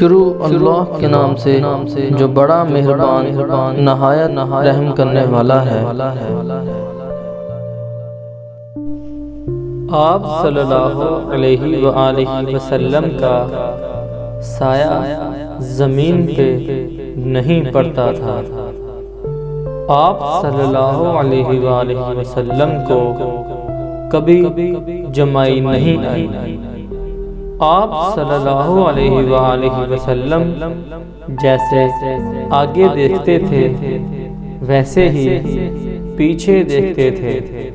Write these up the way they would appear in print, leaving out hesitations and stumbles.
شروع اللہ کے نام سے جو بڑا مہربان نہایت رحم کرنے والا ہے۔ آپ صلی اللہ علیہ وآلہ وسلم کا سایہ زمین پہ نہیں پڑتا تھا۔ آپ صلی اللہ علیہ وآلہ وسلم کو کبھی جمائی نہیں آئی۔ آپ صلی اللہ علیہ وآلہ وسلم جیسے آگے دیکھتے تھے ویسے ہی پیچھے دیکھتے تھے۔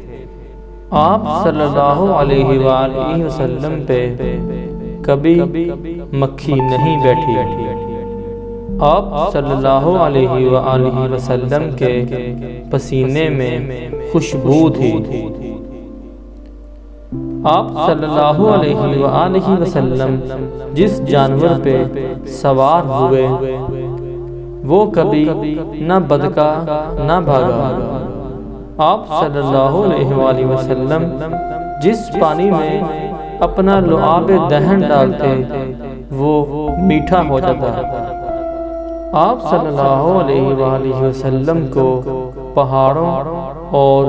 آپ صلی اللہ علیہ وآلہ وسلم پہ کبھی مکھی نہیں بیٹھی۔ آپ صلی اللہ علیہ وآلہ وسلم کے پسینے میں خوشبو تھی۔ آپ صلی اللہ علیہ وآلہ وسلم جس جانور پہ سوار ہوئے وہ کبھی نہ بدکا نہ بھاگا۔ آپ صلی اللہ علیہ وآلہ وسلم جس پانی میں اپنا لعاب دہن ڈالتے وہ میٹھا ہو جاتا۔ آپ صلی اللہ علیہ وآلہ وسلم کو پہاڑوں اور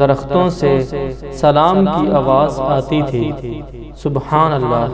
درختوں سے سلام کی آواز آتی تھی۔ سبحان اللہ۔